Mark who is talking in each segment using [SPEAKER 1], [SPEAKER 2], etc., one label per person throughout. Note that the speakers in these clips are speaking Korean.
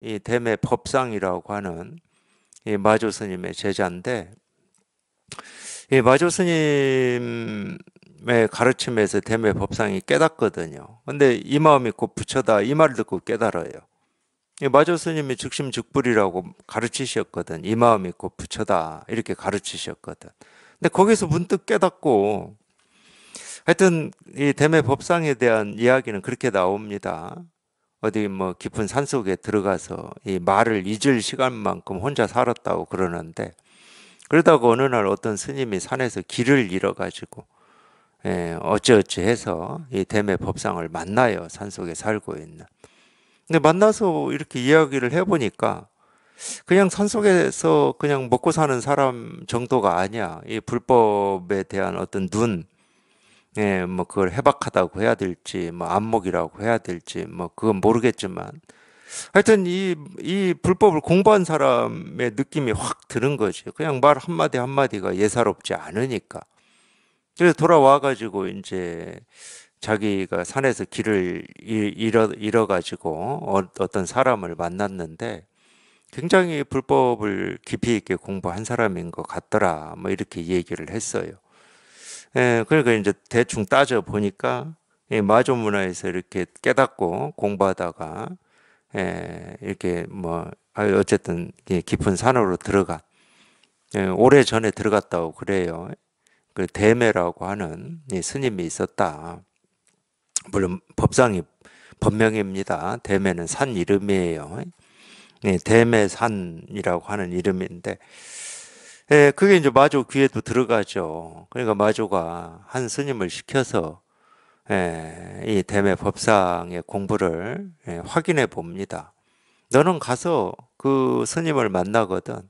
[SPEAKER 1] 이 대매 법상이라고 하는 이 마조 스님의 제자인데, 이 마조 스님의 가르침에서 대매 법상이 깨닫거든요. 근데 이 마음이 곧 부처다 이 말을 듣고 깨달아요. 이 마조 스님이 즉심즉불이라고 가르치셨거든. 이 마음이 곧 부처다 이렇게 가르치셨거든. 근데 거기서 문득 깨닫고, 하여튼 이 대매 법상에 대한 이야기는 그렇게 나옵니다. 어디 뭐 깊은 산속에 들어가서 이 말을 잊을 시간만큼 혼자 살았다고 그러는데, 그러다가 어느 날 어떤 스님이 산에서 길을 잃어가지고 어찌어찌 해서 이 대매 법상을 만나요. 산속에 살고 있는. 근데 만나서 이렇게 이야기를 해보니까 그냥 산속에서 그냥 먹고 사는 사람 정도가 아니야. 이 불법에 대한 어떤 눈, 뭐 그걸 해박하다고 해야 될지, 뭐 안목이라고 해야 될지, 뭐 그건 모르겠지만, 하여튼 이 불법을 공부한 사람의 느낌이 확 드는 거지. 그냥 말 한마디 한마디가 예사롭지 않으니까. 그래서 돌아와가지고 이제 자기가 산에서 길을 잃어가지고 어떤 사람을 만났는데 굉장히 불법을 깊이 있게 공부한 사람인 것 같더라. 뭐 이렇게 얘기를 했어요. 그러니까 이제 대충 따져 보니까 이 마조 문화에서 이렇게 깨닫고 공부하다가 이렇게 뭐 어쨌든 깊은 산으로 들어가 오래 전에 들어갔다고 그래요. 그 대매라고 하는 이 스님이 있었다. 물론 법상이 법명입니다. 대매는 산 이름이에요. 대매산이라고 하는 이름인데, 그게 이제 마조 귀에도 들어가죠. 그러니까 마조가 한 스님을 시켜서 이 대매 법상의 공부를 확인해 봅니다. 너는 가서 그 스님을 만나거든.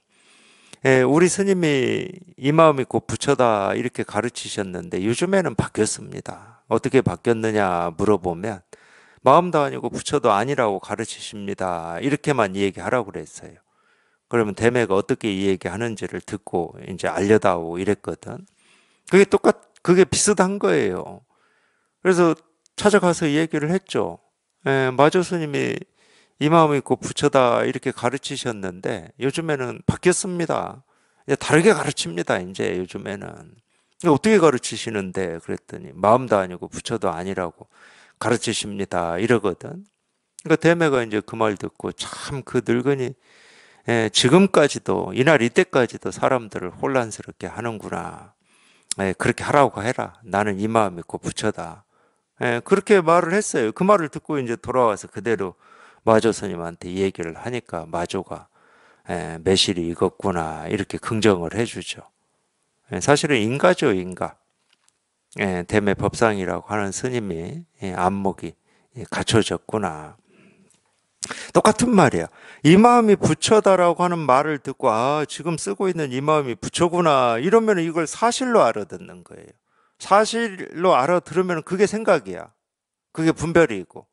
[SPEAKER 1] 우리 스님이 이 마음이 곧 부처다 이렇게 가르치셨는데 요즘에는 바뀌었습니다. 어떻게 바뀌었느냐 물어보면 마음도 아니고 부처도 아니라고 가르치십니다. 이렇게만 얘기하라고 그랬어요. 그러면 대매가 어떻게 이 얘기하는지를 듣고 이제 알려다오 이랬거든. 그게 비슷한 거예요. 그래서 찾아가서 얘기를 했죠. 마조 스님이 이 마음이 곧 부처다 이렇게 가르치셨는데 요즘에는 바뀌었습니다. 이제 다르게 가르칩니다. 이제 요즘에는. 어떻게 가르치시는데 그랬더니 마음도 아니고 부처도 아니라고 가르치십니다. 이러거든. 그러니까 대매가 이제 그 말 듣고 참 그 늙은이 지금까지도 이날 이때까지도 사람들을 혼란스럽게 하는구나. 그렇게 하라고 해라. 나는 이 마음이 곧 부처다. 그렇게 말을 했어요. 그 말을 듣고 이제 돌아와서 그대로 마조 스님한테 얘기를 하니까 마조가 매실이 익었구나 이렇게 긍정을 해주죠. 사실은 인가죠, 인가. 대매 법상이라고 하는 스님이 안목이 갖춰졌구나. 똑같은 말이야. 이 마음이 부처다라고 하는 말을 듣고 아 지금 쓰고 있는 이 마음이 부처구나 이러면 이걸 사실로 알아듣는 거예요. 사실로 알아들으면 그게 생각이야. 그게 분별이고.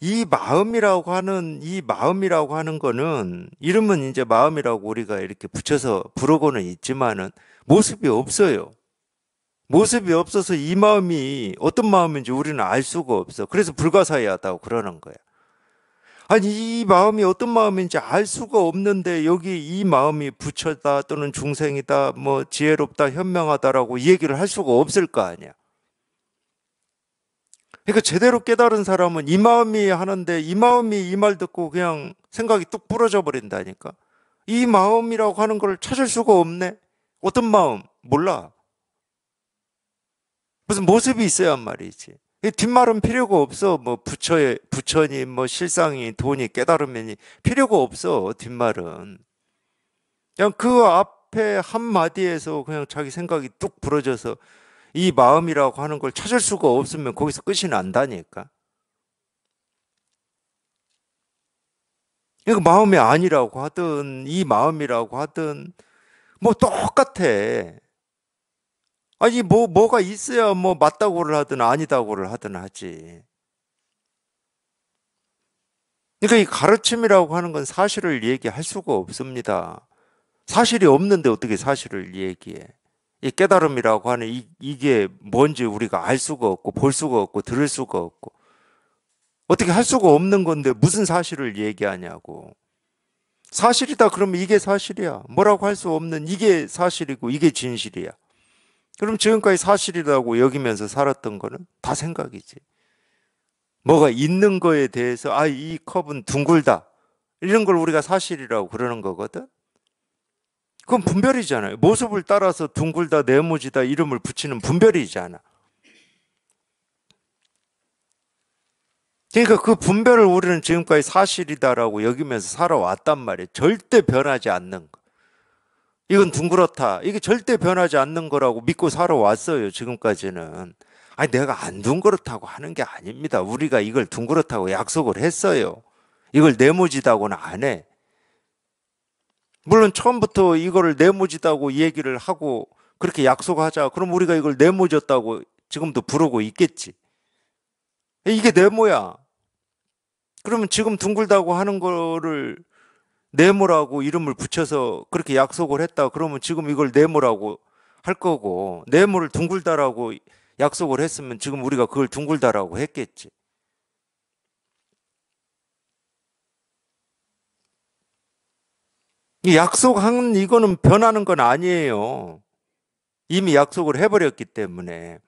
[SPEAKER 1] 이 마음이라고 하는 거는 이름은 이제 마음이라고 우리가 이렇게 붙여서 부르고는 있지만은 모습이 없어요. 모습이 없어서 이 마음이 어떤 마음인지 우리는 알 수가 없어. 그래서 불가사의하다고 그러는 거야. 아니, 이 마음이 어떤 마음인지 알 수가 없는데 여기 이 마음이 부처다 또는 중생이다, 뭐 지혜롭다, 현명하다라고 얘기를 할 수가 없을 거 아니야. 그러니까 제대로 깨달은 사람은 이 마음이 하는데 이 마음이 이 말 듣고 그냥 생각이 뚝 부러져 버린다니까. 이 마음이라고 하는 걸 찾을 수가 없네. 어떤 마음? 몰라. 무슨 모습이 있어야 한 말이지. 이 뒷말은 필요가 없어. 뭐 부처니 뭐 실상이 돈이 깨달으면이 필요가 없어. 뒷말은. 그냥 그 앞에 한 마디에서 그냥 자기 생각이 뚝 부러져서 이 마음이라고 하는 걸 찾을 수가 없으면 거기서 끝이 난다니까. 이거 마음이 아니라고 하든 이 마음이라고 하든 뭐 똑같아. 아니 뭐가 있어야 뭐 맞다고를 하든 아니다고를 하든 하지. 그러니까 이 가르침이라고 하는 건 사실을 얘기할 수가 없습니다. 사실이 없는데 어떻게 사실을 얘기해? 이 깨달음이라고 하는 이게 뭔지 우리가 알 수가 없고 볼 수가 없고 들을 수가 없고 어떻게 할 수가 없는 건데 무슨 사실을 얘기하냐고. 사실이다 그러면 이게 사실이야. 뭐라고 할 수 없는 이게 사실이고 이게 진실이야. 그럼 지금까지 사실이라고 여기면서 살았던 거는 다 생각이지. 뭐가 있는 거에 대해서 이 컵은 둥글다. 이런 걸 우리가 사실이라고 그러는 거거든. 그건 분별이잖아요. 모습을 따라서 둥글다, 네모지다 이름을 붙이는 분별이잖아. 그러니까 그 분별을 우리는 지금까지 사실이다라고 여기면서 살아왔단 말이에요. 절대 변하지 않는 거. 이건 둥그렇다. 이게 절대 변하지 않는 거라고 믿고 살아왔어요. 지금까지는. 아니 내가 안 둥그렇다고 하는 게 아닙니다. 우리가 이걸 둥그렇다고 약속을 했어요. 이걸 네모지다고는 안 해. 물론 처음부터 이거를 네모지다고 얘기를 하고 그렇게 약속하자. 그럼 우리가 이걸 네모졌다고 지금도 부르고 있겠지. 이게 네모야. 그러면 지금 둥글다고 하는 거를 네모라고 이름을 붙여서 그렇게 약속을 했다. 그러면 지금 이걸 네모라고 할 거고, 네모를 둥글다라고 약속을 했으면 지금 우리가 그걸 둥글다라고 했겠지. 이 약속한 이거는 변하는 건 아니에요. 이미 약속을 해버렸기 때문에.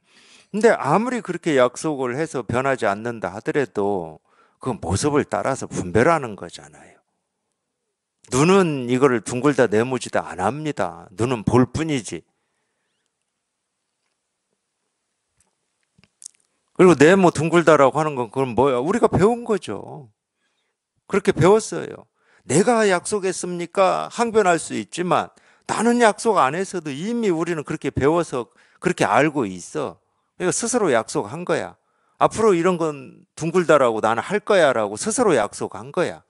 [SPEAKER 1] 근데 아무리 그렇게 약속을 해서 변하지 않는다 하더라도 그 모습을 따라서 분별하는 거잖아요. 눈은 이거를 둥글다 네모지다 안 합니다. 눈은 볼 뿐이지. 그리고 네모 둥글다라고 하는 건 그건 뭐야? 우리가 배운 거죠. 그렇게 배웠어요. 내가 약속했습니까? 항변할 수 있지만 나는 약속 안 했어도 이미 우리는 그렇게 배워서 그렇게 알고 있어. 그러니까 스스로 약속한 거야. 앞으로 이런 건 둥글다라고 나는 할 거야라고 스스로 약속한 거야.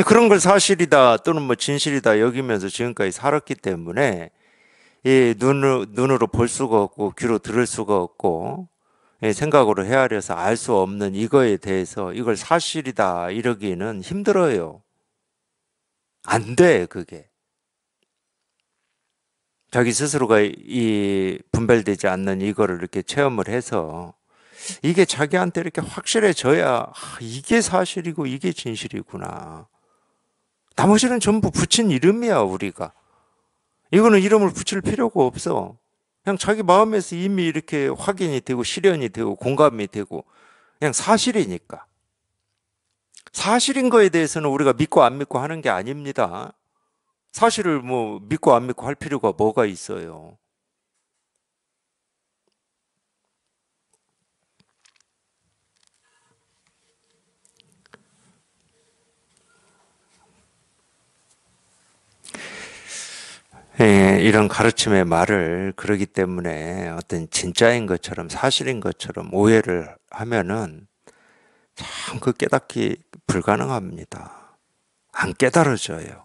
[SPEAKER 1] 그런 걸 사실이다 또는 뭐 진실이다 여기면서 지금까지 살았기 때문에 이 눈으로 볼 수가 없고 귀로 들을 수가 없고 생각으로 헤아려서 알 수 없는 이거에 대해서 이걸 사실이다 이러기는 힘들어요. 안 돼, 그게. 자기 스스로가 이 분별되지 않는 이거를 이렇게 체험을 해서 이게 자기한테 이렇게 확실해져야 이게 사실이고 이게 진실이구나. 나머지는 전부 붙인 이름이야, 우리가. 이거는 이름을 붙일 필요가 없어. 그냥 자기 마음에서 이미 이렇게 확인이 되고 실현이 되고 공감이 되고 그냥 사실이니까. 사실인 거에 대해서는 우리가 믿고 안 믿고 하는 게 아닙니다. 사실을 뭐 믿고 안 믿고 할 필요가 뭐가 있어요. 이런 가르침의 말을 그러기 때문에 어떤 진짜인 것처럼 사실인 것처럼 오해를 하면은 참 그 깨닫기 불가능합니다. 안 깨달아져요.